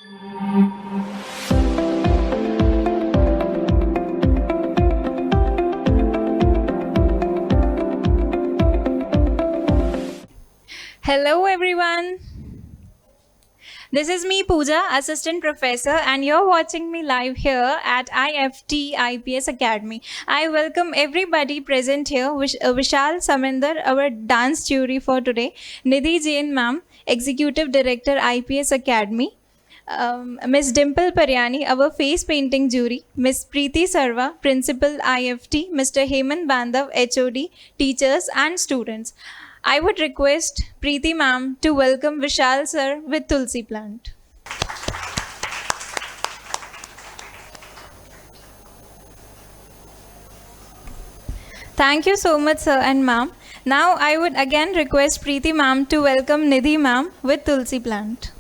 Hello everyone. This is me Pooja, assistant professor, and you're watching me live here at IFT IPS Academy. I welcome everybody present here, Vishal Saminder, our dance jury for today, Nidhi Jain ma'am, executive director IPS Academy, Miss Dimple Paryani, our face painting jury, Miss Preeti Sarva, Principal IFT, Mr. Hemant Bandhav, HOD, teachers and students. I would request Preeti ma'am to welcome Vishal sir with Tulsi plant. Thank you so much sir and ma'am. Now I would again request Preeti ma'am to welcome Nidhi ma'am with Tulsi plant.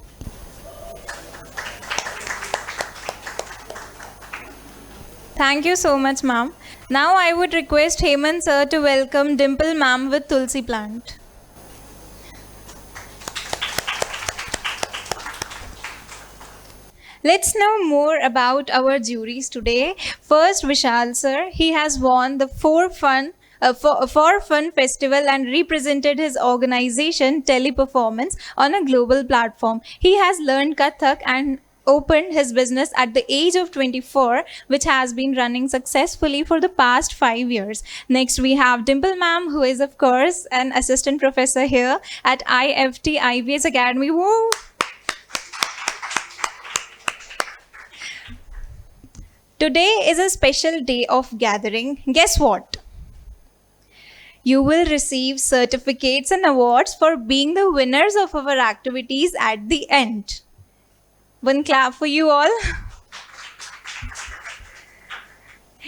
Thank you so much, ma'am. Now I would request Hemant sir to welcome Dimple ma'am with Tulsi plant. Let's know more about our juries today. First, Vishal sir. He has won the For Fun Festival and represented his organization Teleperformance on a global platform. He has learned Kathak and opened his business at the age of 24, which has been running successfully for the past 5 years. Next, we have Dimple ma'am, who is, of course, an assistant professor here at IFT IPS Academy. Woo! Today is a special day of gathering. Guess what? You will receive certificates and awards for being the winners of our activities at the end. One clap for you all.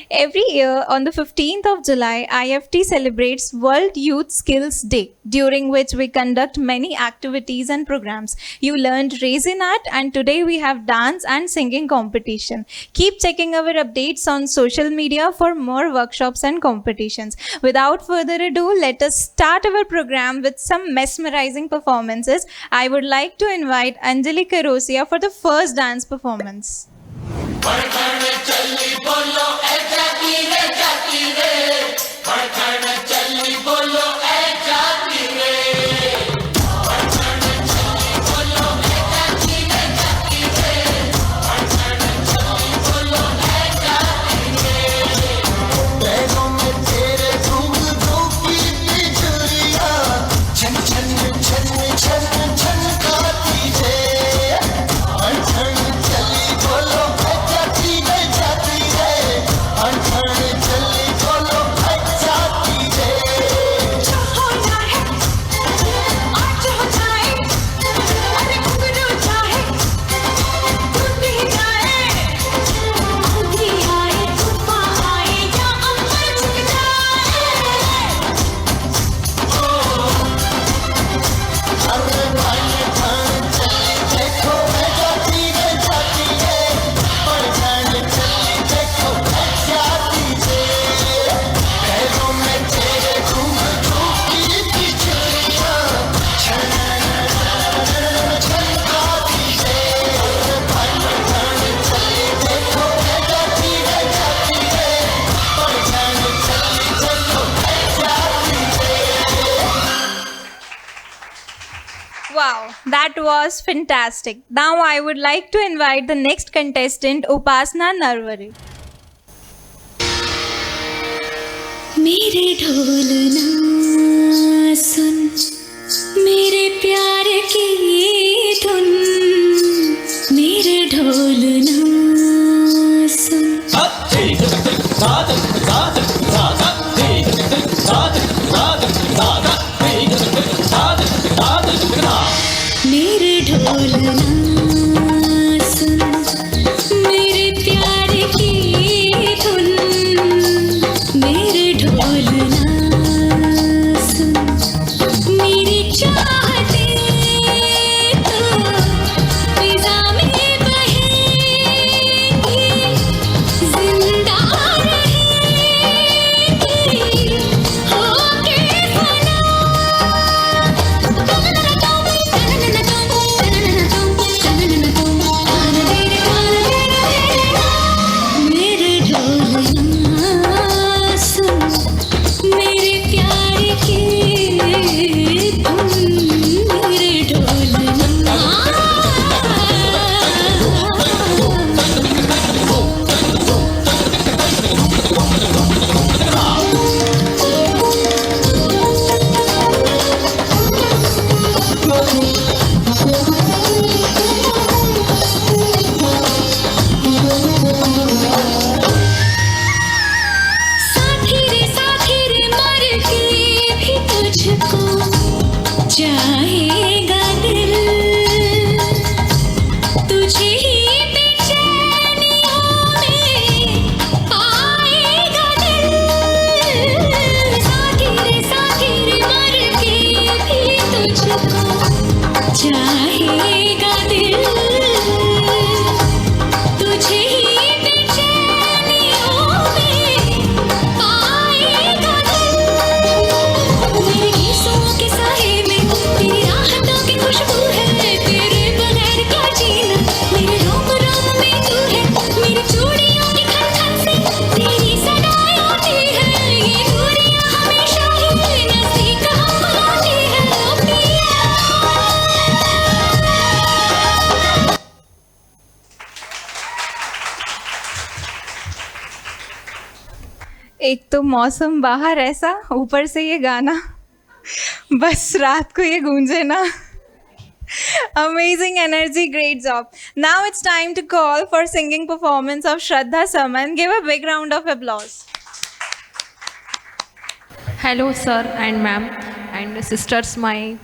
Every year on the 15th of July, IFT celebrates World Youth Skills Day, during which we conduct many activities and programs. You learned resin art, and today we have dance and singing competition. Keep checking our updates on social media for more workshops and competitions. Without further ado, let us start our program with some mesmerizing performances. I would like to invite Anjali Karosia for the first dance performance. Wow, that was fantastic. Now I would like to invite the next contestant, Upasna Narware. मेरे ढोल ना सुन मेरे प्यार की धुन मेरे ढोल ना सुन मेरे ढोल ना सुन मेरे प्यार की धुन मेरे ढोल ना सुन मेरी चाहते तो तुझे ही बेचैनियों में पाएगा दिल। साथी रे मर के भी तुझको चाहेगा दिल। तुझे ही बेचैनियों में पाएगा दिल। मेरे गीतों के साए में तेरी राहतों की खुशबू है। तेरे बगैर क्या जीना, मेरे रोम रोम में तू है। मेरी चूड़ियों की खन खन से तेरी सदाएं आती है। ये दूरियां हमेशा ही नजदीक हम बुलाती है। ओ पिया। एक तो मौसम बाहर ऐसा, ऊपर से ये गाना, बस रात को ये गूंजे ना। Amazing energy, great job. Now it's time to call for singing performance of Shraddha Saman. Give a big round of applause. Hello sir and ma'am and sisters my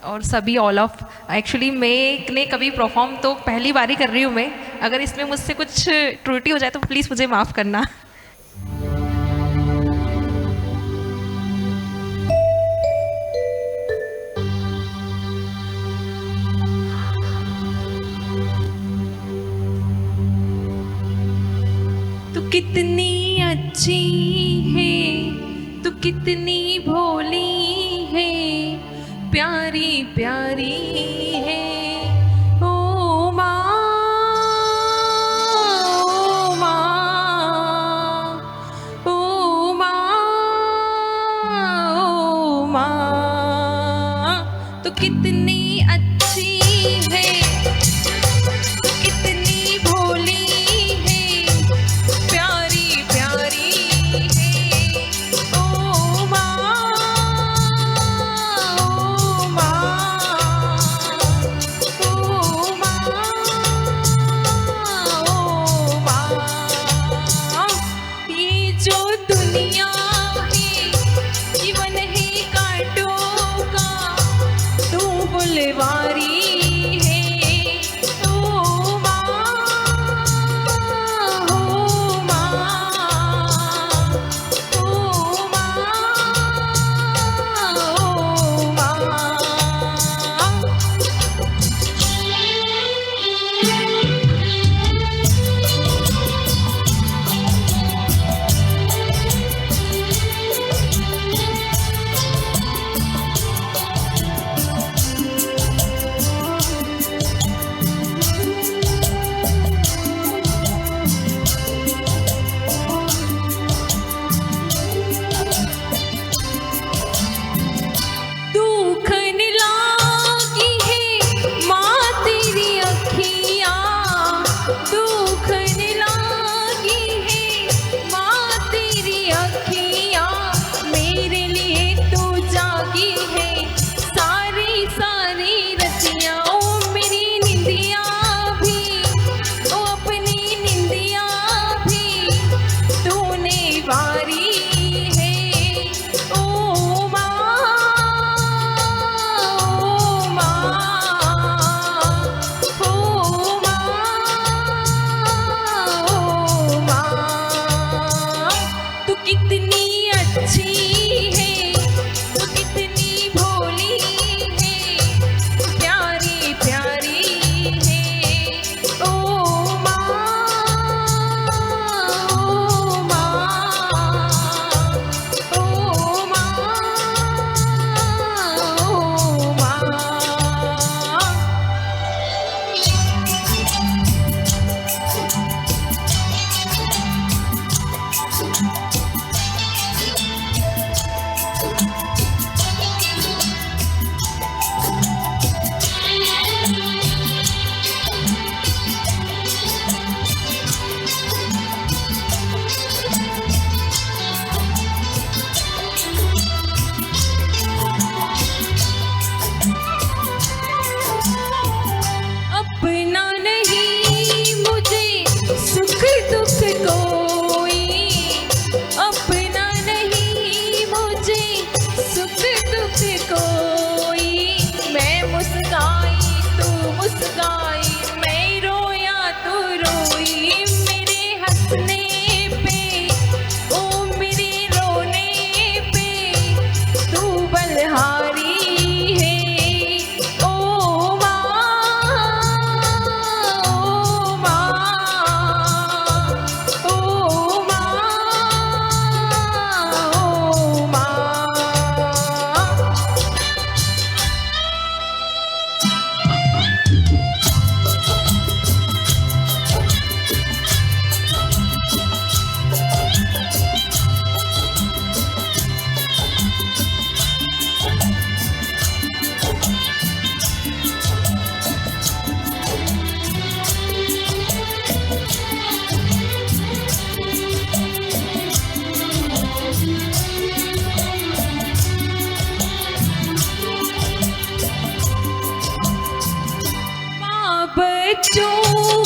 और सभी ऑल ऑफ। एक्चुअली मैंने कभी perform तो पहली बार ही कर रही हूँ मैं। अगर इसमें मुझसे कुछ त्रुटि हो जाए तो प्लीज़ मुझे माफ़ करना। तू कितनी अच्छी है, तू कितनी भोली है, प्यारी प्यारी है। ओ माँ, ओ माँ, ओ माँ, ओ माँ, तू कितनी अच्छी है, तू कितनी भोली है, प्यारी प्यारी है। ओ माँ,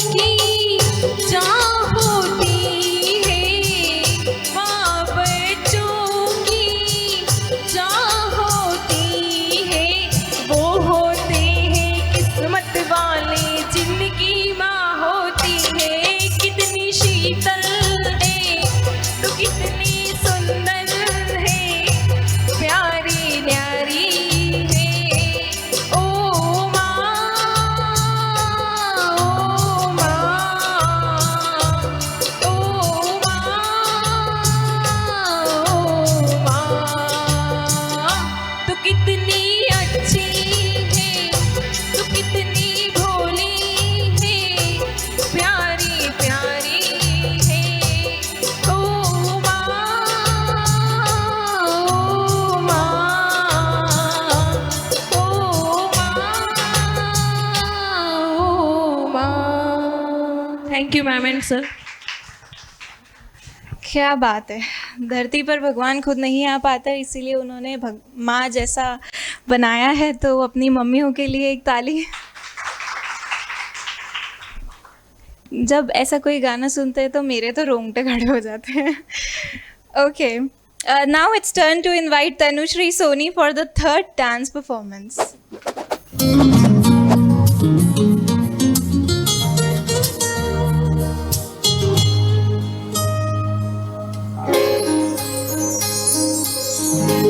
की जहाँ होती है, माँ बच्चों की जहाँ होती है, वो होते हैं किस्मत वाले जिनकी माँ होती है। कितनी शीतल है तो कितनी सुंदर है, प्यारी न्यारी है। ओ माँ, ओ माँ, ओ माँ, ओ माँ, तो कितनी अच्छी है, तो कितनी भोली है, प्यारी प्यारी है। ओ माँ, ओ माँ, ओ माँ, ओ माँ। Thank you ma'am and sir. क्या बात है, धरती पर भगवान खुद नहीं आ पाता, इसीलिए उन्होंने माँ जैसा बनाया है। तो अपनी मम्मियों के लिए एक ताली। जब ऐसा कोई गाना सुनते हैं तो मेरे तो रोंगटे खड़े हो जाते हैं। Okay, now it's turn to invite Tanushree Soni for the third dance performance.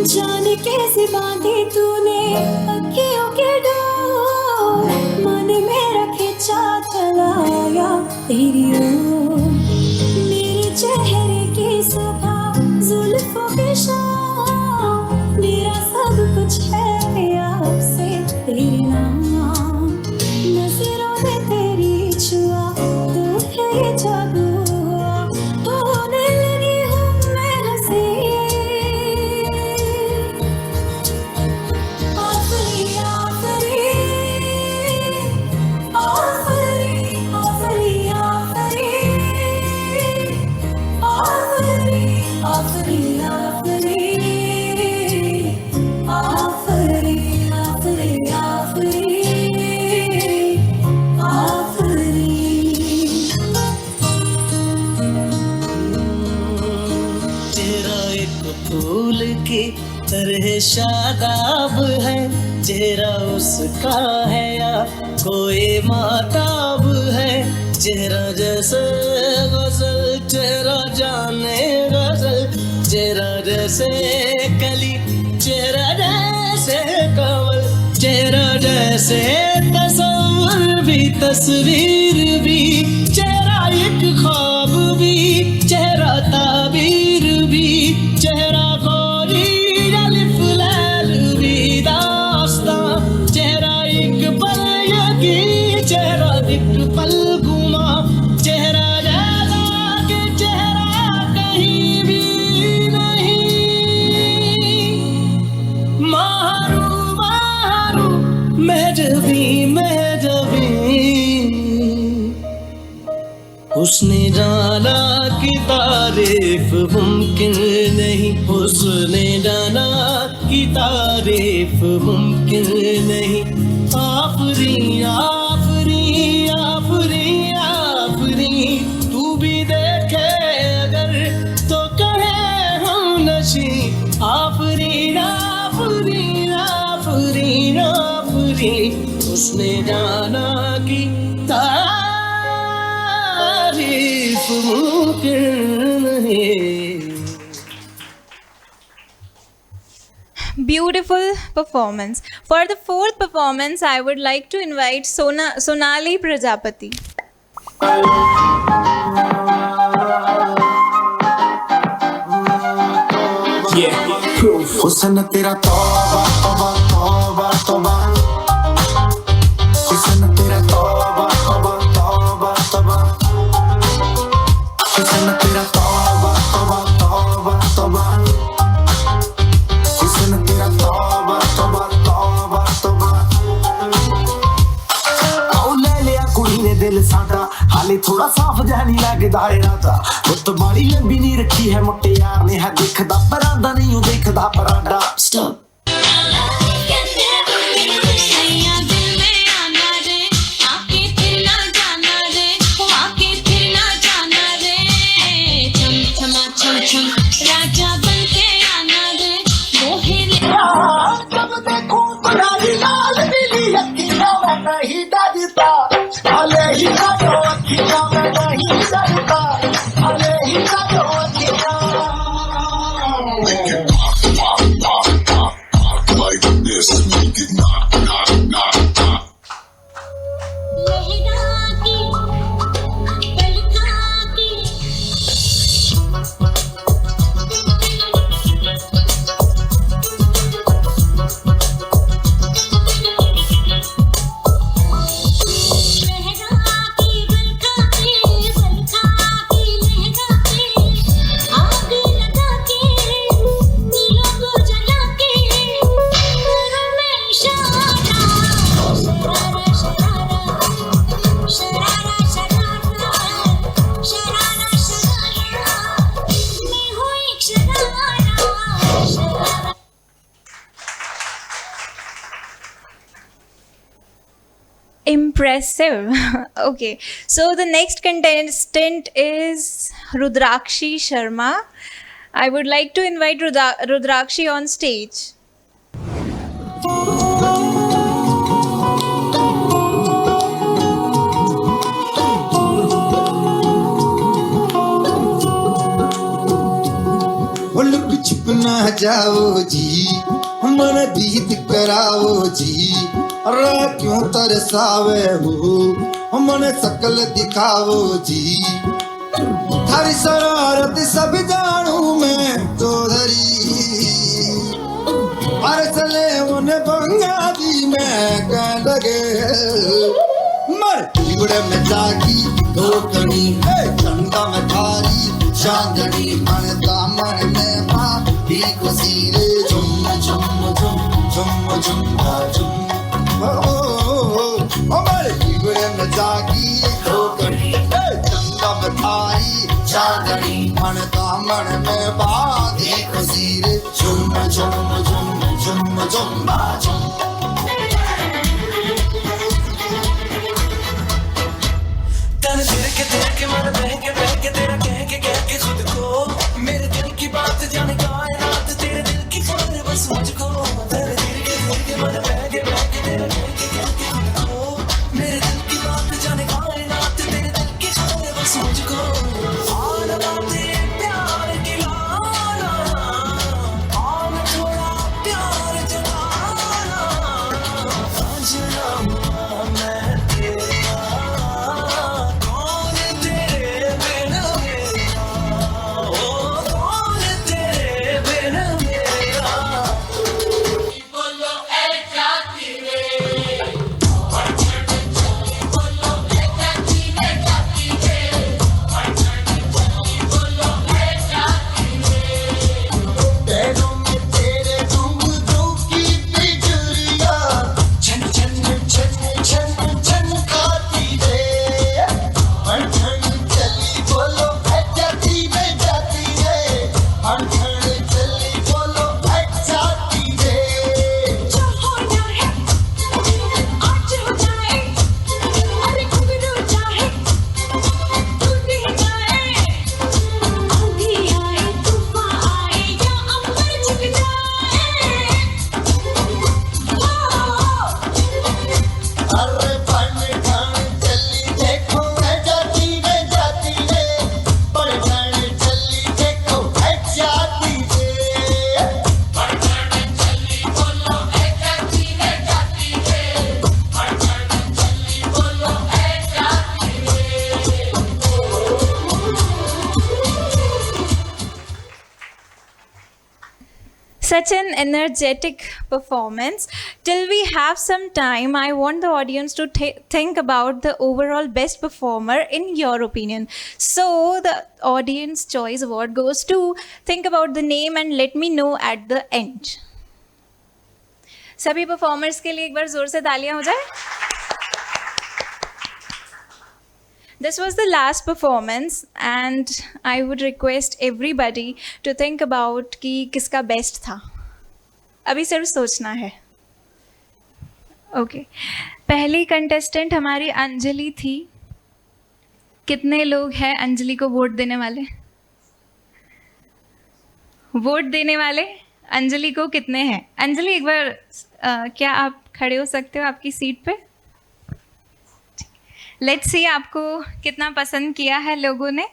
जाने कैसे बांधे तूने अखियों के डोर, मन मेरा खिंचा चलाया तेरी ओर। मेरे चेहरे की सुबह जुल्फों के शाम, मेरा सब कुछ है आपसे तेरे नाम। नजरों ने तेरी छुआ तो है ये जादू हुआ, होने लगी हूँ मैं हंसी। आफरी आफरी आफरी आफरी आफरी आफरी आफरी आफरी आफरी आफरी आफरी चेहरा एक फूल की तरह शादाब है, चेहरा उसका है या कोई माताब है। चेहरा जैसे गजल, चेहरा जाने गजल, चेहरा जैसे कली, चेहरा जैसे कमल, चेहरा जैसे तस्वीर भी, तस्वीर भी, चेहरा एक ख्वाब भी, चेहरा ताबीर भी, चेहरा गोरी अलिफ लैल भी दास्तां, चेहरा एक पल यकी, चेहरा एक पल गुमा, चेहरा जैसा कि चेहरा कहीं भी नहीं। मारू मारू महजबी महजबी, उसने जाना कि तारीफ मुमकिन नहीं, उसने जाना कि तारीफ मुमकिन नहीं। आफरी आफरी आफरी आफरी, तू भी देखे अगर तो कहे हम नशी। आफरी आफरी आफरी आफरी, उसने जाना कि तारीफ मुमकिन नहीं। Beautiful performance. For the fourth performance, I would like to invite Sonali Prajapati. हुस्न तेरा तौबा तौबा तौबा तौबा, हुस्न तेरा तौबा तौबा तौबा तौबा, हुस्न तेरा तौबा तौबा तौबा तौबा, हुस्न तेरा तौबा तौबा तौबा तौबा। आओ ले लिया कुड़ी ने दिल साडा, हाले थोड़ा साफ जहा नहीं लगदा इरादा। गुत्त माड़ी लंबी नहीं रखी है मुट्टे यार ने, है दिखदा परांदा नहीं ओ देखदा परांडा। स्टॉप सैया दिल में आना रे, आके फिर ना जाना रे। Impressive. Okay, so the next contestant is Rudrakshi Sharma. I would like to invite Rudrakshi on stage. वो लुक छुप ना जाओ जी, मन बीत कराओ जी, रा क्यों तरसावे हो, मन सकल दिखाओ जी, थारी शरारत सब जानू मैं तो धरी, अरसले उन्हें बंगा दी मैं कह लगे, मर बिगड़े में जागी दो कणी, चंदा में थारी चांदनी, मन दामन में माँ भी खुशी रे, झुम झुम झुम झुम झुम झुम, ओ मर बिगड़े में जागी दो कणी, चंदा में थारी चांदनी, मन दामन में माँ भी खुशी रे, झुम झुम झुम झुम झुम झुम। तन फिर के मन बह के तेरा कह के खुद को, मेरे दिल की बात जाने कायनात, तेरे दिल की खबर बस मुझको, तेरे दिल के मन बह के तेरा कह के खुद को, मेरे दिल की बात जाने कायनात, तेरे दिल की खबर बस मुझको, आना बातें प्यार की लाना, आना थोड़ा प्यार जताना, सजना हुआ मैं तेरा, कौन तेरे बिन मेरा, ओ कौन तेरे बिन मेरा। पैरों में तेरे घुंघरू की बिजुरिया, छन छन छन छन छन खाती रे, अनछन चली बोलो है जाती में जाती रे, अनछन चली बोलो है जाती रे। जो होना है आज हो जाए, अरे घुंघरू चाहे टूट ही जाए, आंधी आए तूफान आए या अंबर झुक जाए, अरे बन ठन चली देखो है जाती रे, बन ठन चली देखो है जाती रे। Such an energetic performance. Till we have some time, I want the audience to think about the overall best performer in your opinion. So the audience choice award goes to, think about the name and let me know at the end. सभी performers के लिए एक बार जोर से तालियां हो जाए. This was the last performance and I would request everybody to think about कि किसका best था. अभी सिर्फ सोचना है. Okay. पहली contestant हमारी अंजलि थी. कितने लोग हैं अंजलि को वोट देने वाले? वोट देने वाले अंजलि को कितने हैं? अंजलि एक बार क्या आप खड़े हो सकते हो आपकी सीट पे? लेट्स सी आपको कितना पसंद किया है लोगों ने.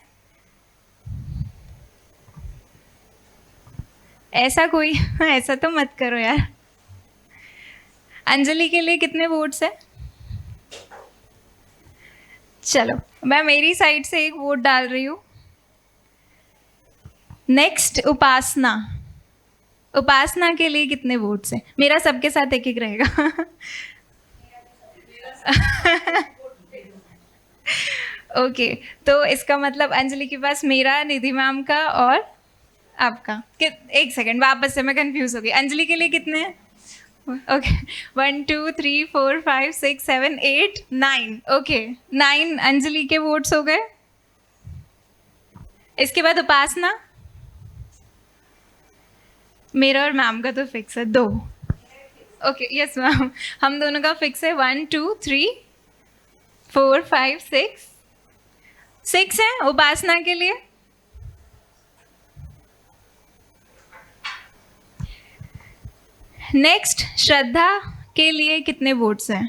ऐसा कोई ऐसा तो मत करो यार. अंजलि के लिए कितने वोट्स हैं? चलो मैं मेरी साइड से एक वोट डाल रही हूँ. नेक्स्ट उपासना. उपासना के लिए कितने वोट्स हैं? मेरा सबके साथ एक एक रहेगा. ओके तो इसका मतलब अंजलि के पास मेरा, निधि मैम का और आपका. एक सेकंड वापस से मैं कंफ्यूज हो गई. अंजलि के लिए कितने हैं? ओके 1 2 3 4 5 6 7 8 9. ओके 9 अंजलि के वोट्स हो गए. इसके बाद उपासना. मेरा और मैम का तो फिक्स है 2. ओके यस मैम हम दोनों का फिक्स है 1 2 3 4, 5, 6. 6 है उपासना के लिए. नेक्स्ट श्रद्धा के लिए कितने वोट्स हैं?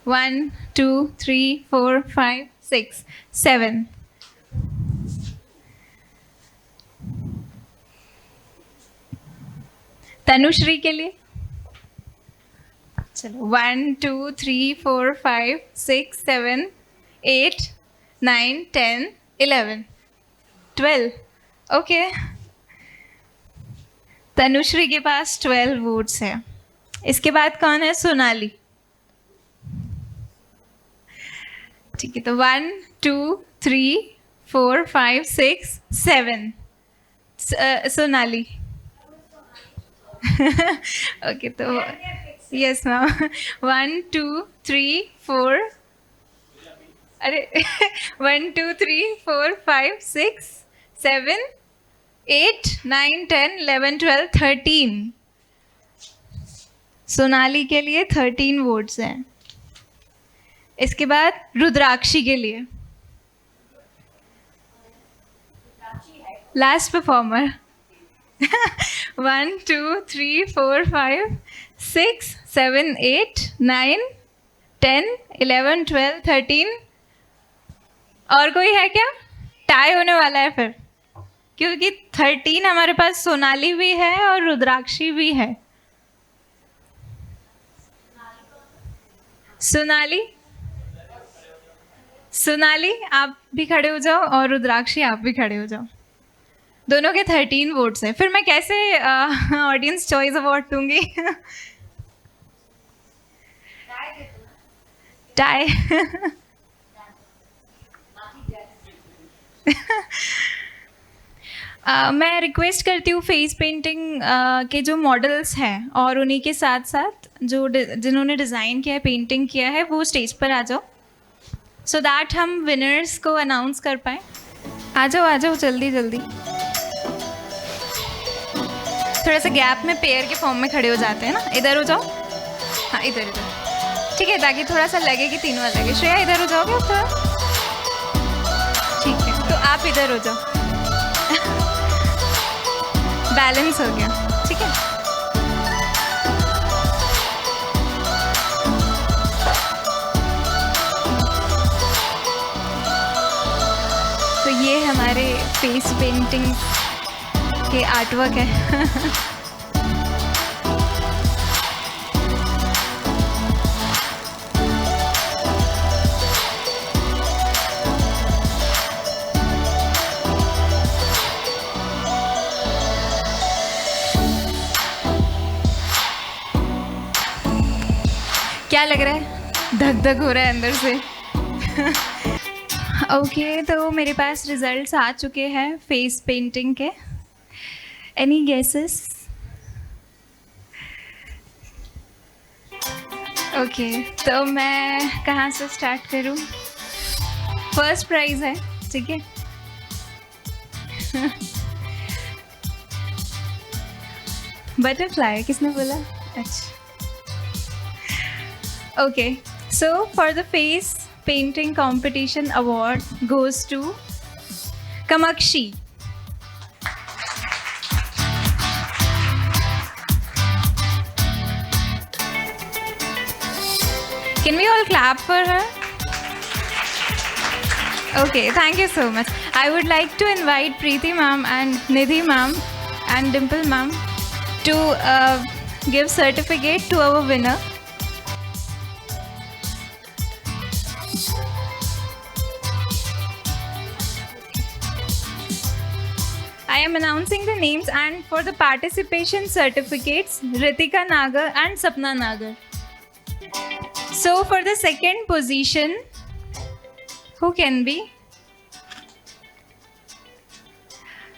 1, 2, 3, 4, 5, 6, 7. तनुश्री के लिए चलो 1, 2, 3, 4, 5, 6, 7, 8, 9, 10, 11, 12. ओके, तनुश्री के पास 12 वोट्स हैं. इसके बाद कौन है? सोनाली. ठीक है, तो 1, 2, 3, 4, 5, 6, 7. सोनाली. ओके, तो यस मैम. 1, 2, 3, 4. अरे 1, 2, 3, 4, 5, 6, 7, 8, 9, 10, 11, 12, 13. सोनाली के लिए 13 वोट्स हैं. इसके बाद रुद्राक्षी के लिए लास्ट परफॉर्मर. 1, 2, 3, 4, 5, 6, 7, 8, 9, 10, 11, 12, 13. और कोई है क्या? टाई होने वाला है फिर, क्योंकि 13 हमारे पास सोनाली भी है और रुद्राक्षी भी है. सोनाली आप भी खड़े हो जाओ और रुद्राक्षी आप भी खड़े हो जाओ. दोनों के 13 वोट्स हैं. फिर मैं कैसे ऑडियंस चॉइस अवार्ड दूंगी? टाई. मैं रिक्वेस्ट करती हूँ फेस पेंटिंग के जो मॉडल्स हैं और उन्हीं के साथ साथ जो जिन्होंने डिज़ाइन किया है, पेंटिंग किया है, वो स्टेज पर आ जाओ सो दैट हम विनर्स को अनाउंस कर पाएँ. आ जाओ जल्दी जल्दी. थोड़ा सा गैप में पेयर के फॉर्म में खड़े हो जाते हैं ना. इधर हो जाओ. हाँ, इधर. ठीक है, ताकि थोड़ा सा लगे कि तीनों अलग है. श्रेया इधर हो जाओगे आप थोड़ा. ठीक है, तो आप इधर हो जाओ. बैलेंस हो गया. ठीक है, तो ये हमारे फेस पेंटिंग के आर्टवर्क है. क्या लग रहा है? धक धक हो रहा है अंदर से. ओके, तो मेरे पास रिजल्ट्स आ चुके हैं फेस पेंटिंग के. Any guesses? ओके, तो मैं कहाँ से स्टार्ट करूँ? फर्स्ट प्राइज़ है, ठीक है. बटरफ्लाई किसने बोला? अच्छा. Okay, so for the face painting competition award goes to Kamakshi. Can we all clap for her? Okay, thank you so much. I would like to invite Preeti ma'am and Nidhi ma'am and Dimple ma'am to give certificate to our winner. I am announcing the names and for the participation certificates, Ritika Nagar and Sapna Nagar. So for the second position, who can be?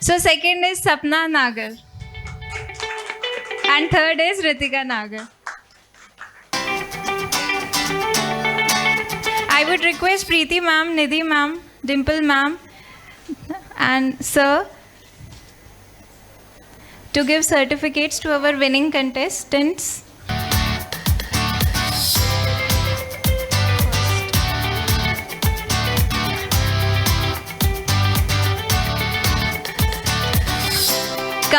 So second is Sapna Nagar and third is Ritika Nagar. I would request Preeti ma'am, Nidhi ma'am, Dimple ma'am and sir to give certificates to our winning contestants.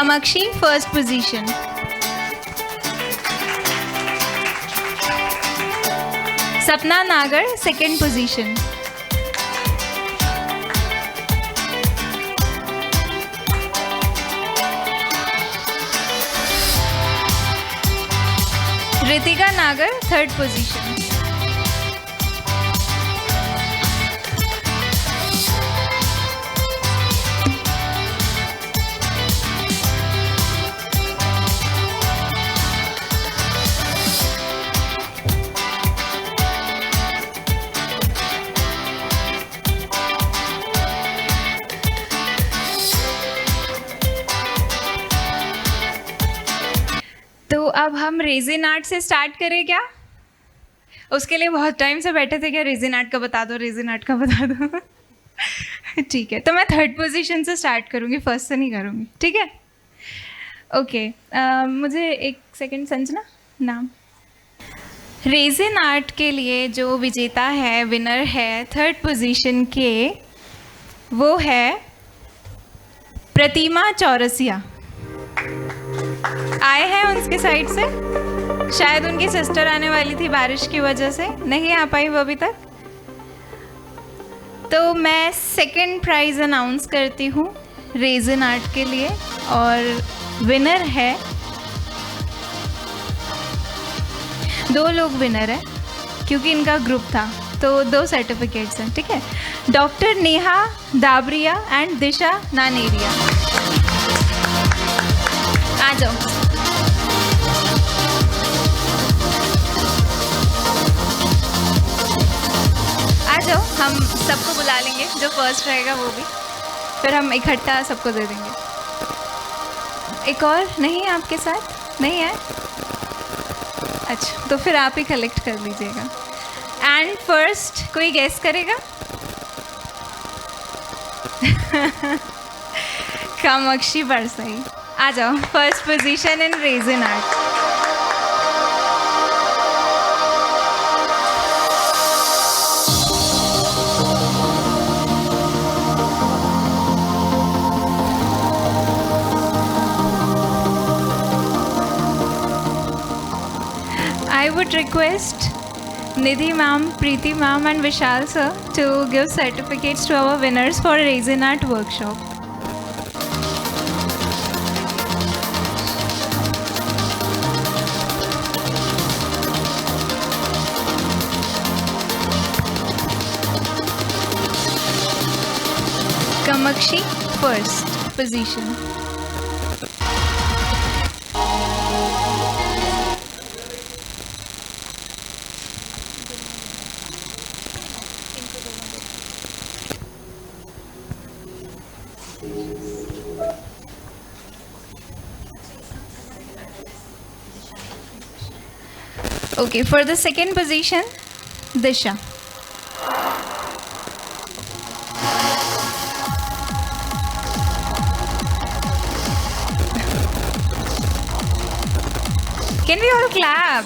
Kamakshi, first position. Sapna Nagar, second position. Ritika Nagar, third position. तो अब हम resin art से start करें क्या? उसके लिए बहुत time से बैठे थे क्या रेजिन आर्ट का बता दो, रेजिन आर्ट का बता दो। ठीक है, तो मैं थर्ड पोजीशन से स्टार्ट करूँगी, फर्स्ट से नहीं करूँगी, ठीक है? ओके, मुझे एक सेकंड संजना नाम। रेजिन आर्ट के लिए जो विजेता है, विनर है थर्ड पोजीशन के, वो है प्रतिमा चौरसिया। आए हैं उनके साइड से, शायद उनकी सिस्टर आने वाली थी, बारिश की वजह से नहीं आ पाई वो अभी तक। तो मैं सेकंड प्राइज अनाउंस करती हूँ रेजिन आर्ट के लिए, और विनर है, 2 लोग विनर है क्योंकि इनका ग्रुप था, तो 2 सर्टिफिकेट्स हैं, ठीक है? डॉक्टर नेहा दाबरिया एंड दिशा नानेरिया। आ जाओ। आ जाओ, हम सबको बुला लेंगे, जो फर्स्ट रहेगा वो भी, फिर हम इकट्ठा सबको दे देंगे। एक और नहीं है आपके साथ? नहीं है? अच्छा, तो फिर आप ही कलेक्ट कर लीजिएगा। एंड फर्स्ट कोई गेस करेगा? कामाक्षी बरसाई। आ जाओ, first position in resin art. I would request Nidhi ma'am, Preeti ma'am and Vishal sir to give certificates to our winners for Resin Art workshop. Kamakshi, first position. Okay, for the second position, Disha. Can we all clap?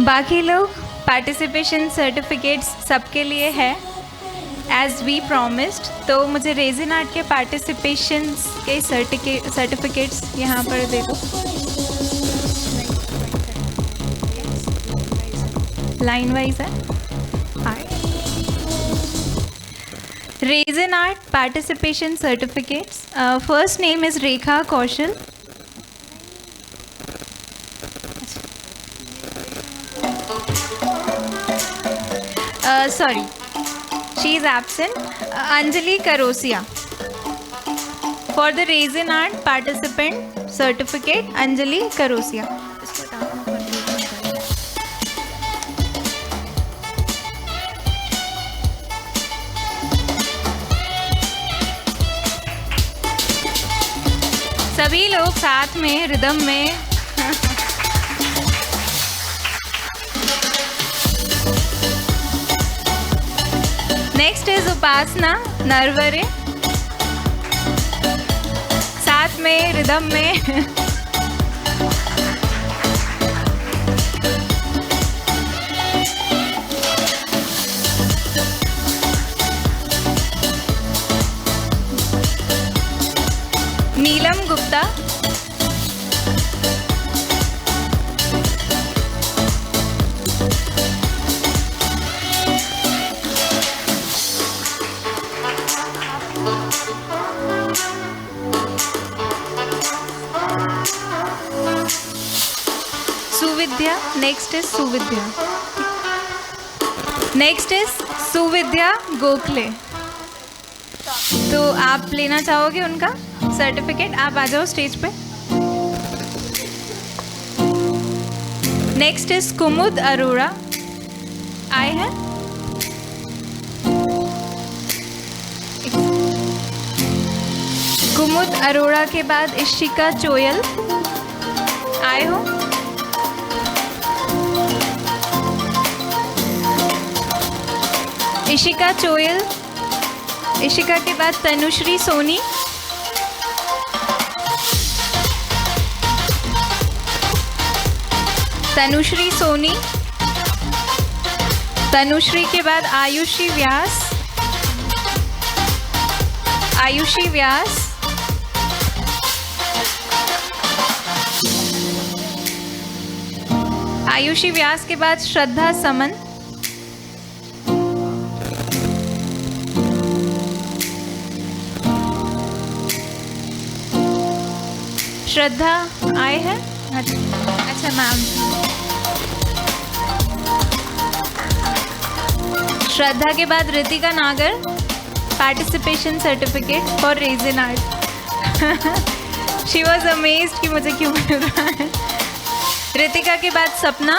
बाकी लोग participation certificates सबके लिए है as we promised. तो मुझे resin art के participations के certificates यहाँ पर दे दो। लाइन वाइज है। Resin art participation certificates, first name is Rekha Kaushal. Sorry, she is absent. Anjali Karosia. For the Resin Art participant certificate, Anjali Karosia. सभी लोग साथ में रिदम में। नेक्स्ट इज उपासना नरवरे, साथ में रिदम में। Neelam Gupta, Suvidya. Next is Suvidya. Next is Suvidya Gokhale. तो आप लेना चाहोगे उनका सर्टिफिकेट? आप आ जाओ स्टेज पे। नेक्स्ट इज कुमुद अरोड़ा, आए हैं? कुमुद अरोड़ा के बाद इशिका चोयल, आए हो? इशिका चोयल। इशिका के बाद तनुश्री सोनी, तनुश्री सोनी। तनुश्री के बाद आयुषी व्यास, आयुषी व्यास। आयुषी व्यास के बाद श्रद्धा समन, श्रद्धा आए हैं? अच्छा मैम। श्रद्धा के बाद रितिका नागर, participation certificate for resin art. She was amazed कि मुझे क्यों मिल रहा है। रितिका के बाद सपना,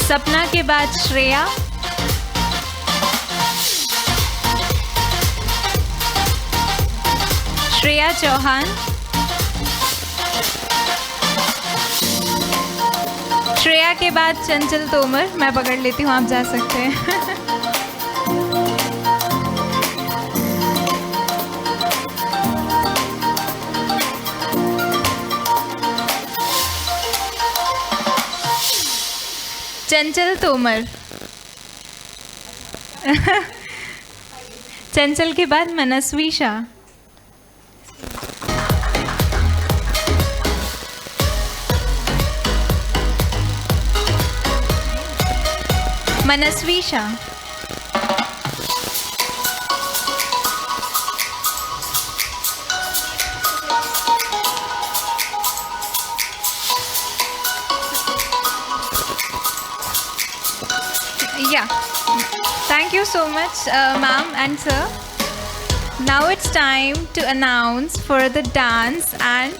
सपना के बाद श्रेया, श्रेया चौहान। श्रेया के बाद चंचल तोमर। मैं पकड़ लेती हूँ, आप जा सकते हैं। चंचल तोमर। चंचल के बाद मनस्वी शाह। मनस्वी Shah. Yeah, thank you so much, ma'am and sir. Now it's time to announce for the dance and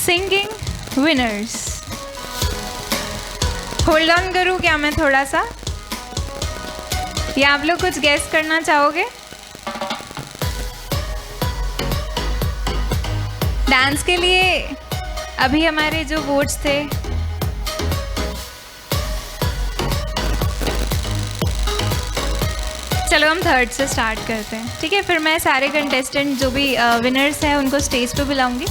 singing winners. Hold on करूँ क्या मैं थोड़ा सा, या आप लोग कुछ गेस करना चाहोगे? डांस के लिए अभी हमारे जो वोट्स थे, चलो हम थर्ड से स्टार्ट करते हैं, ठीक है? फिर मैं सारे कंटेस्टेंट जो भी विनर्स हैं उनको स्टेज पे बुलाऊंगी।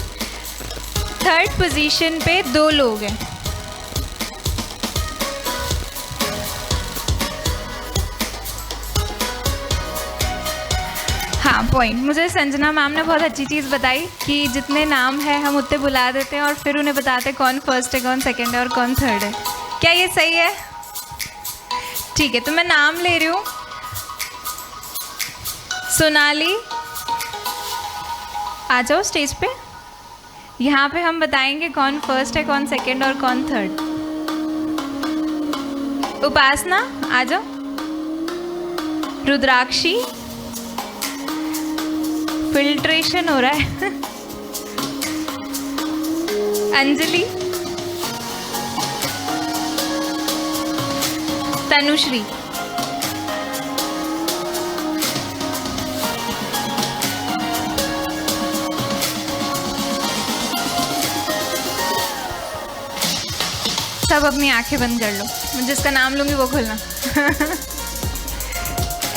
थर्ड पोजीशन पे 2 लोग हैं। हाँ, पॉइंट मुझे संजना मैम ने बहुत अच्छी चीज़ बताई कि जितने नाम है हम उतने बुला देते हैं और फिर उन्हें बताते हैं कौन फर्स्ट है, कौन सेकंड है और कौन थर्ड है। क्या ये सही है? ठीक है, तो मैं नाम ले रही हूँ। सोनाली, आ जाओ स्टेज पे। यहाँ पे हम बताएंगे कौन फर्स्ट है, कौन सेकंड और कौन थर्ड। उपासना, आ जाओ। रुद्राक्षी, फिल्ट्रेशन हो रहा है। अंजलि, तनुश्री, सब अपनी आंखें बंद कर लो, मैं जिसका नाम लूँगी वो खोलना।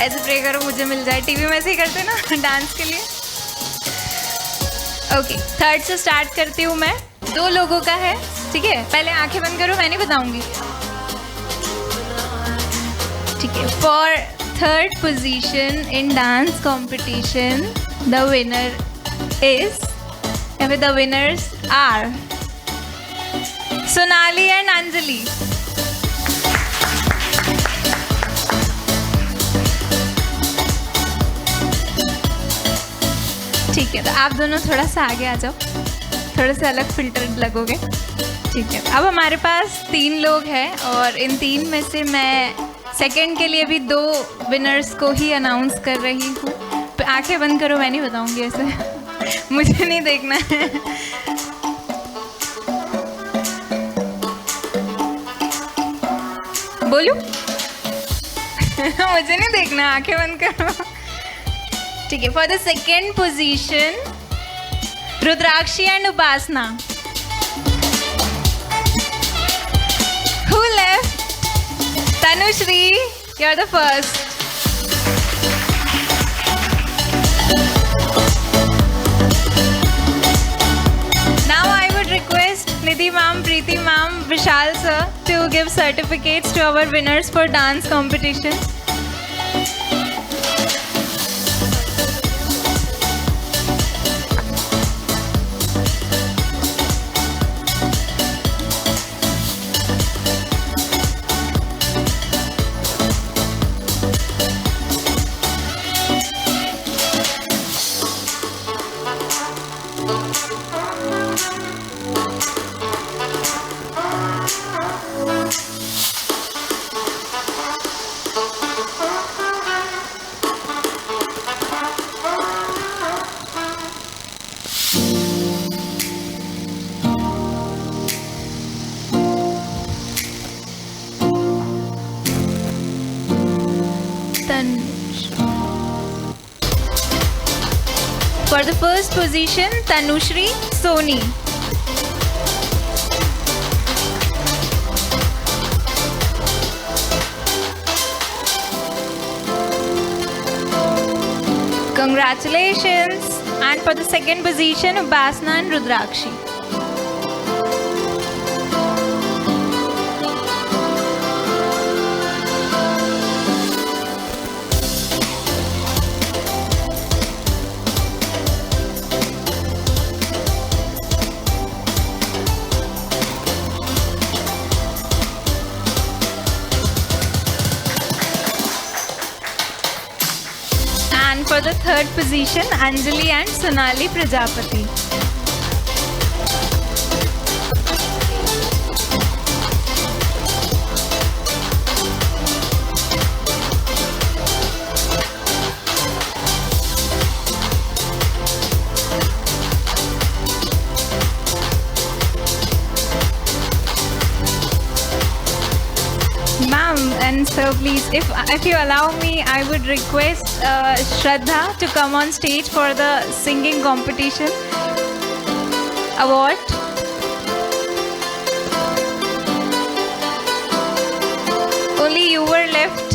ऐसे प्रे करो मुझे मिल जाए, टीवी में ऐसे ही करते ना डांस के लिए। ओके, थर्ड से स्टार्ट करती हूँ मैं। 2 लोगों का है, ठीक है? पहले आंखें बंद करो, मैं नहीं बताऊँगी, ठीक है? For third position in dance competition the winner is, या फिर the winners are Sonali and Anjali. ठीक है, तो आप दोनों थोड़ा सा आगे आ जाओ, थोड़े से अलग फिल्टर लगोगे, ठीक है? अब हमारे पास 3 लोग हैं और इन 3 में से मैं सेकंड के लिए भी 2 विनर्स को ही अनाउंस कर रही हूँ। आंखें बंद करो, मैं नहीं बताऊँगी ऐसे मुझे नहीं देखना है। बोलूं मुझे नहीं देखना, आंखें बंद करो, ठीक है? For the second position Rudrakshi and Upasana. Who left? Tanushree, you're the first. Now I would request Nidhi ma'am, Preeti ma'am, Vishal sir to give certificates to our winners for dance competition. For the first position, Tanushree, Soni. Congratulations! And for the second position, Upasana and Rudrakshi. And for the third position, Anjali and Sonali Prajapati. Ma'am and sir, please, if you allow me, I would request Shraddha to come on stage for the singing competition award. Only you were left.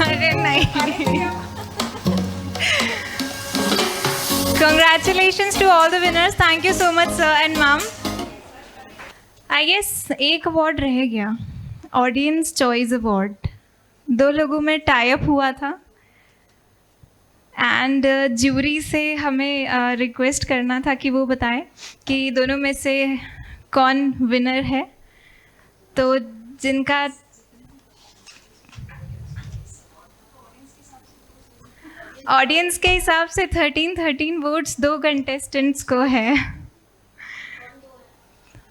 अरे नहीं. Congratulations to all the winners. Thank you so much, sir and ma'am. I guess एक award रह गया, audience choice award. 2 लोगों में tie up हुआ था and jury से हमें रिक्वेस्ट करना था कि वो बताएं कि दोनों में से कौन विनर है. तो जिनका ऑडियंस के हिसाब से 13 वोट्स 2 कंटेस्टेंट्स को है.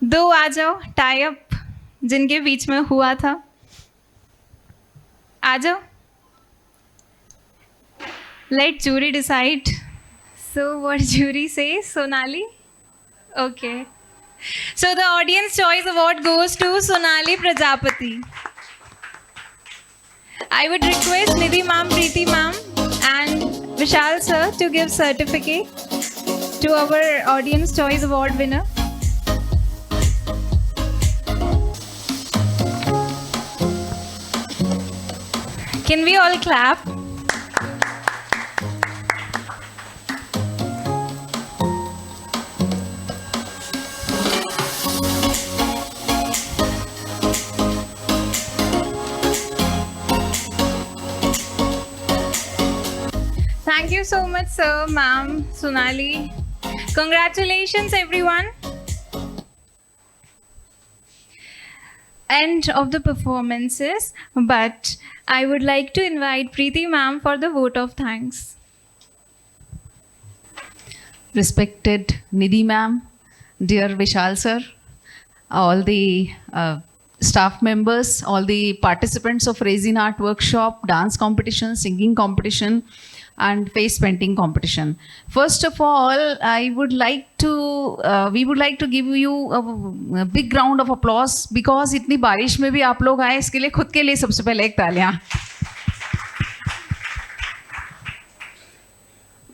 2 आ जाओ, टाई अप जिनके बीच में हुआ था, आ जाओ. Let jury decide. So what jury say? Sonali, okay. So the Audience Choice Award goes to Sonali Prajapati. I would request Nidhi ma'am, Preeti ma'am and Vishal sir to give certificate to our Audience Choice Award winner. Can we all clap? Thank you so much, sir, ma'am, Sonali. Congratulations, everyone. End of the performances, but I would like to invite Preeti ma'am for the vote of thanks. Respected Nidhi ma'am, dear Vishal sir, all the staff members, all the participants of Raisin Art Workshop, dance competition, singing competition, and face painting competition. First of all, we would like to give you a big round of applause because इतनी बारिश में भी आप लोग आए, इसके लिए खुद के लिए सबसे पहले एक तालियां.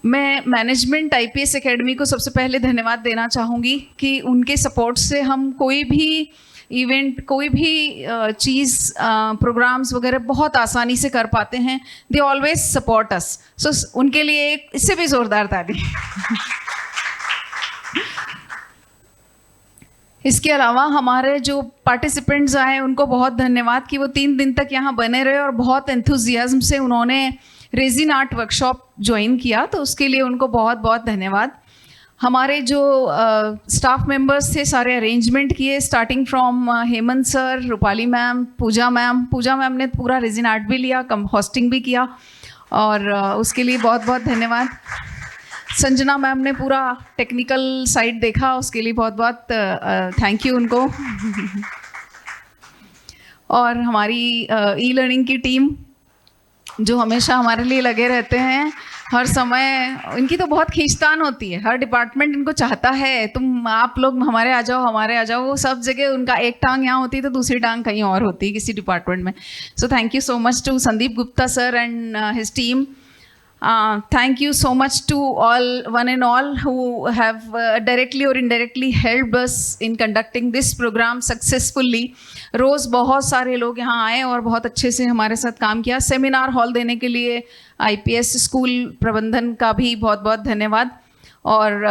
मैं मैनेजमेंट आईपीएस एकेडमी को सबसे पहले धन्यवाद देना चाहूँगी कि उनके सपोर्ट से हम कोई भी इवेंट, कोई भी चीज़, प्रोग्राम्स वगैरह बहुत आसानी से कर पाते हैं. They always support us. सो उनके लिए एक इससे भी ज़ोरदार ताली. इसके अलावा हमारे जो पार्टिसिपेंट्स आए उनको बहुत धन्यवाद कि वो 3 दिन तक यहाँ बने रहे और बहुत एंथुजियाज्म से उन्होंने रेजिन आर्ट वर्कशॉप ज्वाइन किया, तो उसके लिए उनको बहुत बहुत धन्यवाद. हमारे जो स्टाफ मेंबर्स थे सारे अरेंजमेंट किए, starting from Hemant sir, Rupali ma'am, Pooja ma'am ने पूरा रेजिन आर्ट भी लिया, कम होस्टिंग भी किया और उसके लिए बहुत बहुत धन्यवाद. संजना मैम ने पूरा टेक्निकल साइड देखा, उसके लिए बहुत बहुत थैंक यू उनको. और हमारी ई लर्निंग की टीम जो हमेशा हमारे लिए लगे रहते हैं हर समय, इनकी तो बहुत खींचतान होती है. हर डिपार्टमेंट इनको चाहता है तुम आप लोग हमारे आ जाओ. वो सब जगह उनका एक टांग यहाँ होती है तो दूसरी टांग कहीं और होती है किसी डिपार्टमेंट में. So thank you so much to Sandeep Gupta sir and his team. Thank you so much to one and all who have directly or indirectly helped us in conducting this program successfully. रोज़ बहुत सारे लोग यहाँ आए और बहुत अच्छे से हमारे साथ काम किया. सेमिनार हॉल देने के लिए IPS स्कूल प्रबंधन का भी बहुत बहुत धन्यवाद. और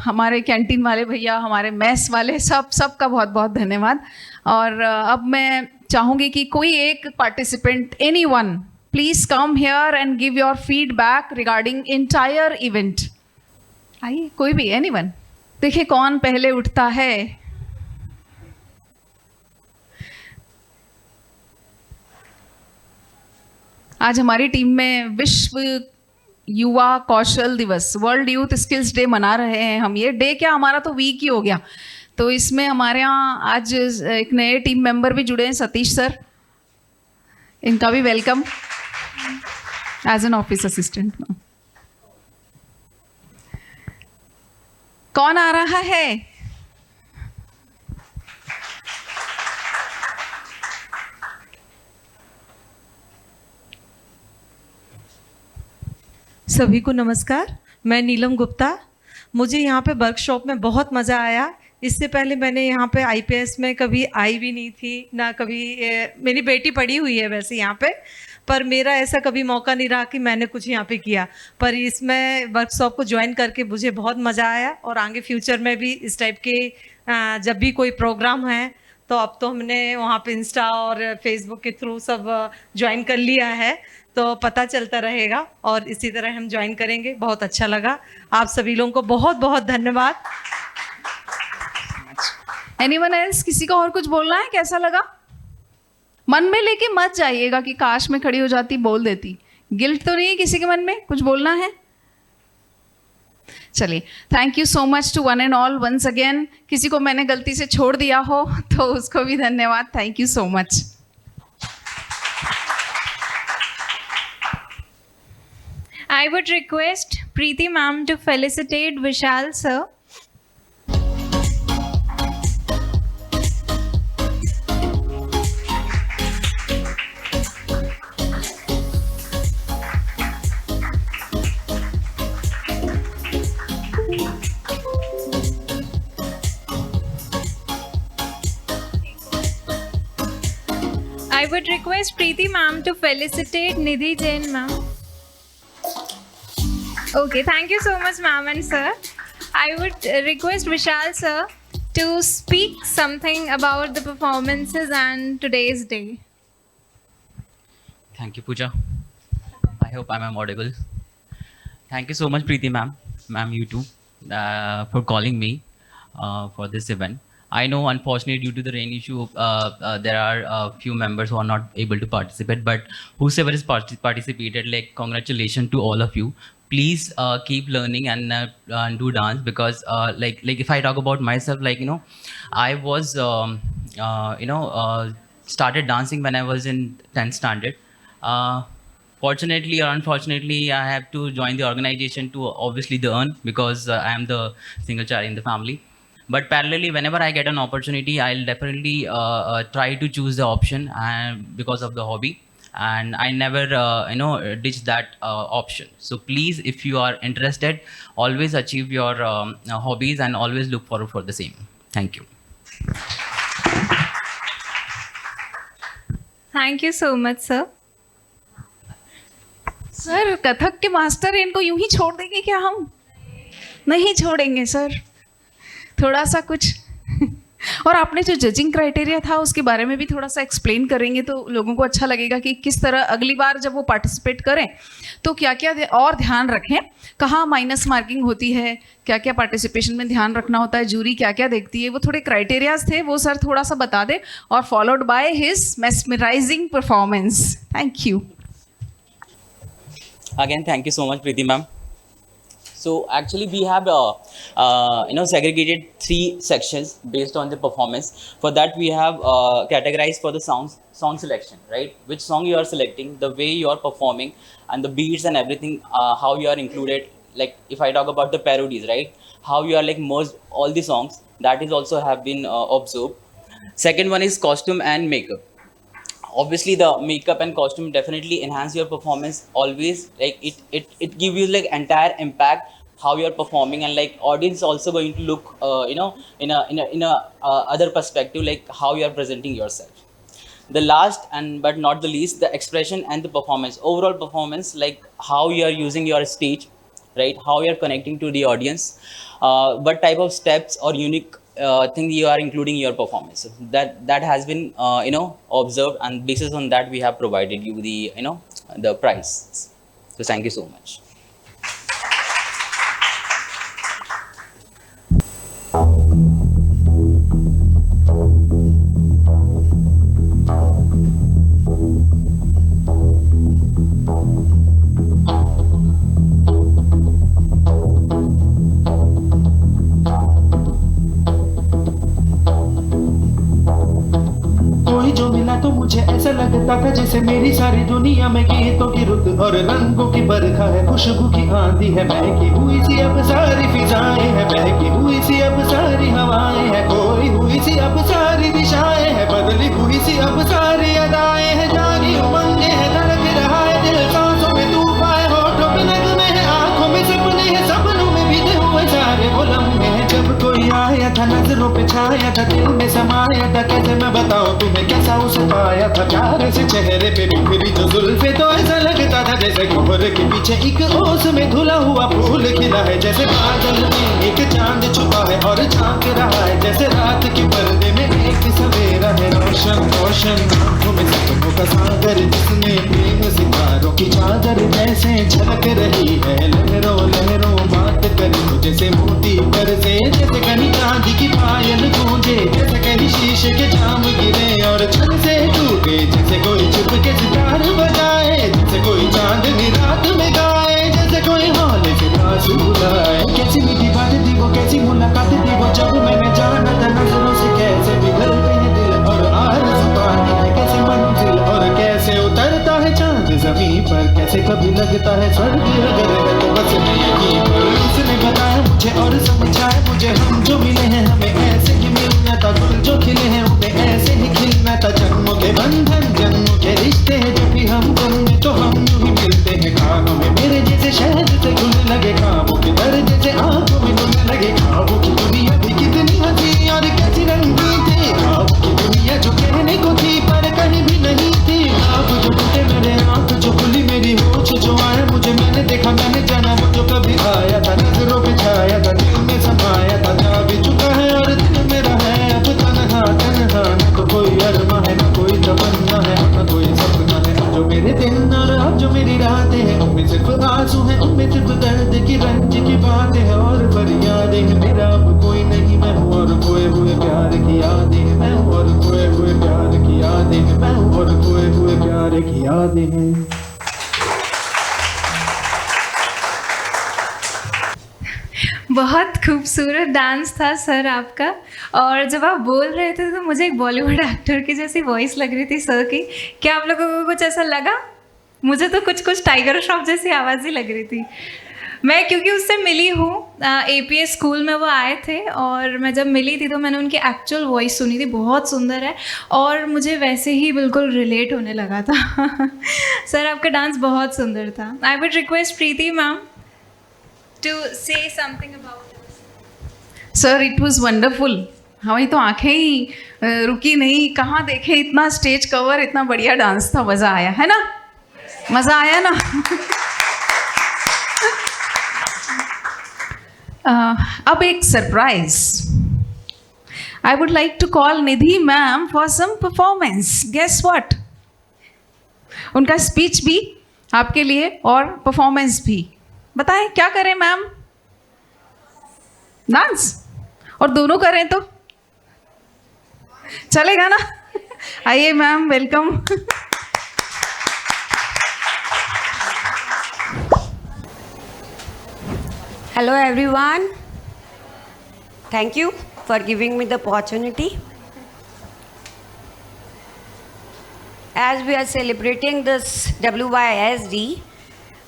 हमारे कैंटीन वाले भैया, हमारे मेस वाले, सब का बहुत बहुत धन्यवाद. और अब मैं चाहूँगी कि कोई एक participant, anyone, please come here and give your feedback regarding entire event. आइए, कोई भी, anyone. देखिए कौन पहले उठता है. आज हमारी टीम में विश्व युवा कौशल दिवस, वर्ल्ड यूथ स्किल्स डे मना रहे हैं हम. ये डे क्या, हमारा तो वीक ही हो गया. तो इसमें हमारे यहाँ आज एक नए टीम मेंबर भी जुड़े हैं, सतीश सर. इनका भी welcome as an office assistant. कौन आ रहा है? सभी को नमस्कार. मैं नीलम गुप्ता. मुझे यहाँ पे वर्कशॉप में बहुत मज़ा आया. इससे पहले मैंने यहाँ पे IPS में कभी आई भी नहीं थी, ना कभी. मेरी बेटी पढ़ी हुई है वैसे यहाँ पे, पर मेरा ऐसा कभी मौका नहीं रहा कि मैंने कुछ यहाँ पे किया. पर इसमें वर्कशॉप को ज्वाइन करके मुझे बहुत मज़ा आया और आगे फ्यूचर में भी इस टाइप के जब भी कोई प्रोग्राम है तो अब तो हमने वहाँ पे इंस्टा और फेसबुक के थ्रू सब ज्वाइन कर लिया है, तो पता चलता रहेगा और इसी तरह हम ज्वाइन करेंगे. बहुत अच्छा लगा. आप सभी लोगों को बहुत बहुत धन्यवाद. Anyone else? किसी को और कुछ बोलना है? कैसा लगा? मन में लेके मत जाइएगा कि काश मैं खड़ी हो जाती, बोल देती. गिल्ट तो नहीं है किसी के मन में? कुछ बोलना है? चलिए, thank you so much to one and all once again. किसी को मैंने गलती से छोड़ दिया हो तो उसको भी धन्यवाद. Thank you so much. I would request Preeti ma'am to felicitate Vishal sir. would request Preeti ma'am to felicitate Nidhi Jain ma'am. Okay, thank you so much ma'am and sir. I would request Vishal sir to speak something about the performances and today's day. Thank you, Pooja. I hope I'm audible. Thank you so much, Preeti ma'am, you too, for calling me for this event. I know, unfortunately, due to the rain issue, there are a few members who are not able to participate. But whosoever is participated, like congratulations to all of you. Please keep learning and do dance, because like if I talk about myself, I was started dancing when I was in 10th standard. Fortunately or unfortunately, I have to join the organization to obviously earn, because I am the single child in the family. But parallelly, whenever I get an opportunity, I'll definitely try to choose the option, and because of the hobby, and I never ditch that option. So please, if you are interested, always achieve your hobbies and always look forward for the same. Thank you. Thank you so much sir. Sir Kathak के master इनको यूं ही छोड़ देंगे क्या हम? नहीं छोड़ेंगे sir, थोड़ा सा कुछ और आपने जो जजिंग क्राइटेरिया था उसके बारे में भी थोड़ा सा एक्सप्लेन करेंगे तो लोगों को अच्छा लगेगा कि किस तरह अगली बार जब वो पार्टिसिपेट करें तो क्या क्या और ध्यान रखें, कहाँ माइनस मार्किंग होती है, क्या क्या पार्टिसिपेशन में ध्यान रखना होता है, जूरी क्या क्या देखती है, वो थोड़े क्राइटेरियाज थे, वो सर थोड़ा सा बता दें, और followed by his mesmerising performance. Thank you. Again, thank you so much, Preeti ma'am. So actually, we have segregated 3 sections based on the performance. For that, we have categorized for the song selection, right? Which song you are selecting, the way you are performing, and the beats and everything, how you are included. Like if I talk about the parodies, right? How you are like merged all the songs. That is also have been observed. Second one is costume and makeup. Obviously the makeup and costume definitely enhance your performance always. Like it give you like entire impact how you are performing, and like audience also going to look in a other perspective, like how you are presenting yourself. The last and but not the least, the expression and the performance, overall performance, like how you are using your stage, right? How you are connecting to the audience, what type of steps or unique thing you are including in your performance. That has been observed, and basis on that we have provided you the prize. So thank you so much. मुझे ऐसा लगता था जैसे मेरी सारी दुनिया में गीतों की रुत और रंगों की बरखा है, खुशबू की आंधी है, महकी हुई सी अब सारी फिजाएं है, महकी हुई सी अब सारी हवाएं है, खोई हुई सी अब सारी दिशाएं है, बदली हुई सी अब सारी अदाएं है, जागी उमंगे है, धड़क रहा है दिल, सांसों में तूफान है, होठों पे नगमे है, आंखों में सपने हैं, सपनों में भीगे हुए सारे वो लम्हे हैं, जब कोई आया था नजरों पे छाया था, दिल में समाया था, कैसे मैं बताऊं तुम्हें कैसा उसे पाया था, प्यार से चेहरे पे बिखरी जो जुल्फे, तो ऐसा लगता था जैसे कोहरे के पीछे एक ओस में धुला हुआ फूल खिला है, जैसे बादल में एक चांद छुपा है और झांक रहा है, जैसे रात के पर्दे में एक सवेरा है, रोशन रोशन आंखों में सपनों का सागर, जिसमें प्रेम सितारों की चादर जैसे झलक रही है, लहरों लहरों बात करे तो जैसे मोती बरसे, जैसे कहीं चांदी की पायल गूंजे, जैसे कहीं शीशे के जाम गिरे और छन से टूटे, जैसे कोई चुप के सितार बजाए, जैसे कोई चांदनी रात में गाए, जैसे कोई हौले से पास बुलाए, कैसी मीठी बात थी वो, कैसी मुलाकात थी वो, जब मैंने जाना था नजरों से कैसे पिघलते हैं दिल और आरज़ू पाती है कैसे मंजिल, और कैसे उतरता है चांद ज़मीं पर, कैसे कभी लगता है स्वर्ग अगर है तो बस यहीं पर, उसने बताया मुझे और समझाया मुझे, हम जो मिले हैं हमें ऐसे ही मिलना था, गुल जो खिले हैं उन्हें ऐसे ही खिलना था, जन्मों के बंधन जन्मों के रिश्ते हैं, जब भी हम बंधे तो हम यूं ही मिलते हैं, कानों में मेरे जैसे शहद से घुलने लगे, ख्वाबों के दर्द जैसे आंखों में घुलने लगे, ख्वाबों की दुनिया भी कितनी हंसी और कैसी रंगीन थी, ख्वाबों की दुनिया जो कहने को थी पर कहीं भी नहीं थी, प्यार की यादें, मैं हूँ और खोए हुए प्यार की यादें, मैं हूँ और खोए हुए प्यार की यादें। बहुत खूबसूरत डांस था सर आपका। और जब आप बोल रहे थे तो मुझे एक बॉलीवुड एक्टर की जैसी वॉइस लग रही थी सर की। क्या आप लोगों को कुछ ऐसा लगा? मुझे तो कुछ टाइगर श्रॉफ जैसी आवाज़ ही लग रही थी। मैं क्योंकि उससे मिली हूँ, APS स्कूल में वो आए थे और मैं जब मिली थी तो मैंने उनकी एक्चुअल वॉइस सुनी थी। बहुत सुंदर है और मुझे वैसे ही बिल्कुल रिलेट होने लगा था। सर आपका डांस बहुत सुंदर था। I would request Preeti ma'am to say something about it. Sir it was wonderful. हमारी तो आंखें ही रुकी नहीं, कहाँ देखे इतना स्टेज कवर, इतना बढ़िया डांस था, मज़ा आया है ना? मज़ा आया ना? अब एक surprise. I would like to call Nidhi ma'am for some performance. Guess what? उनका स्पीच भी आपके लिए और परफॉर्मेंस भी। बताएं क्या करें मैम? डांस? और दोनों करें तो चलेगा ना? आइए ma'am, welcome. Hello everyone. Thank you for giving me the opportunity. As we are celebrating this WYSD,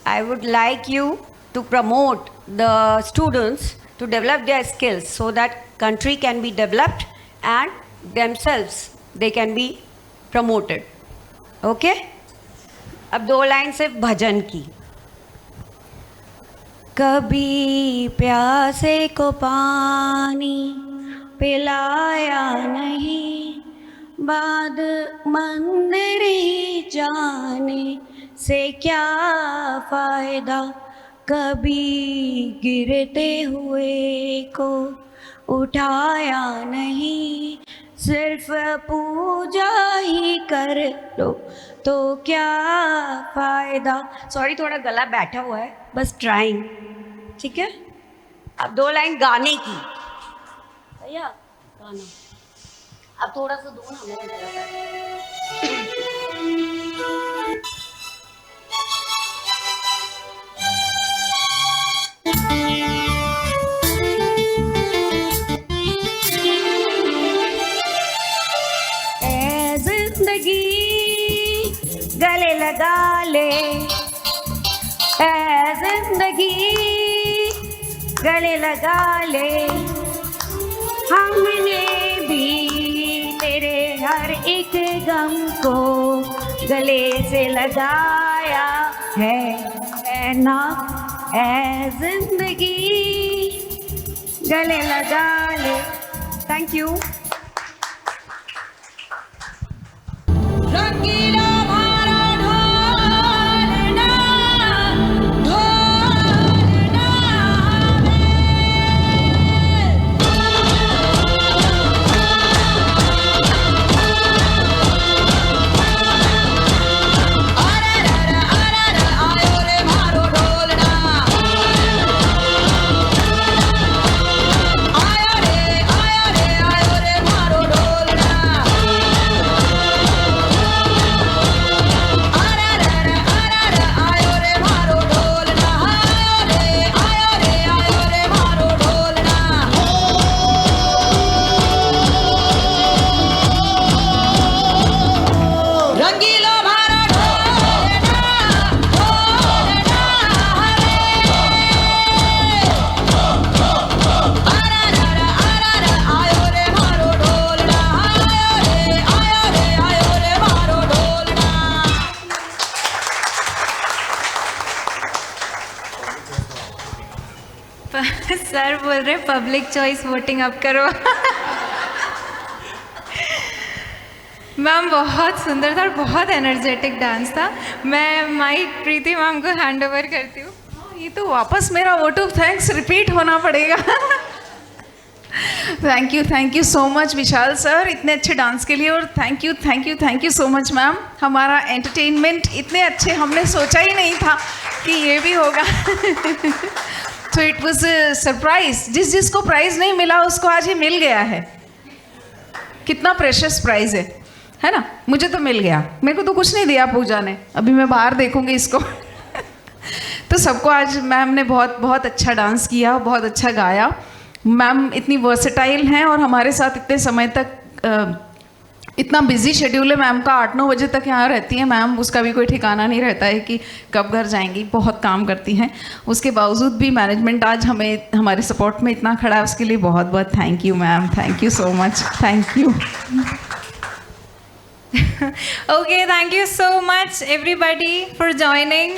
I would like you to promote the students to develop their skills so that country can be developed and themselves they can be promoted. Okay? अब 2 line सिर्फ भजन की। कभी प्यासे को पानी पिलाया नहीं, बाद मंदिर ही जाने से क्या फ़ायदा, कभी गिरते हुए को उठाया नहीं, सिर्फ पूजा ही कर लो तो क्या फ़ायदा। सॉरी थोड़ा गला बैठा हुआ है, बस ट्राइंग। ठीक है, अब 2 लाइन गाने की। भैया गाना अब थोड़ा सा दो ना मेरे। गले लगा ले ऐ जिंदगी, गले लगा ले, हमने भी तेरे हर एक गम को गले से लगाया है ना, ऐ जिंदगी गले लगा ले। Thank you. सर बोल रहे पब्लिक चॉइस वोटिंग अब करो। मैम बहुत सुंदर था और बहुत एनर्जेटिक डांस था। मैं माइक प्रीति मैम को हैंड ओवर करती हूँ। ये तो वापस मेरा वोट ऑफ थैंक्स रिपीट होना पड़ेगा। Thank you so much Vishal sir इतने अच्छे डांस के लिए, और thank you so much ma'am. हमारा एंटरटेनमेंट इतने अच्छे हमने सोचा ही नहीं था कि ये भी होगा। तो इट वाज सरप्राइज। जिसको प्राइज़ नहीं मिला उसको आज ये मिल गया है। कितना प्रेशियस प्राइज है ना। मुझे तो मिल गया, मेरे को तो कुछ नहीं दिया पूजा ने, अभी मैं बाहर देखूंगी इसको। तो सबको आज मैम ने बहुत बहुत अच्छा डांस किया, बहुत अच्छा गाया। मैम इतनी वर्सेटाइल हैं और हमारे साथ इतने समय तक इतना बिजी शेड्यूल है मैम का, 8-9 बजे तक यहाँ रहती हैं मैम, उसका भी कोई ठिकाना नहीं रहता है कि कब घर जाएंगी, बहुत काम करती हैं। उसके बावजूद भी मैनेजमेंट आज हमें हमारे सपोर्ट में इतना खड़ा है, उसके लिए बहुत बहुत thank you ma'am, thank you so much, thank you. Okay, thank you so much everybody for joining.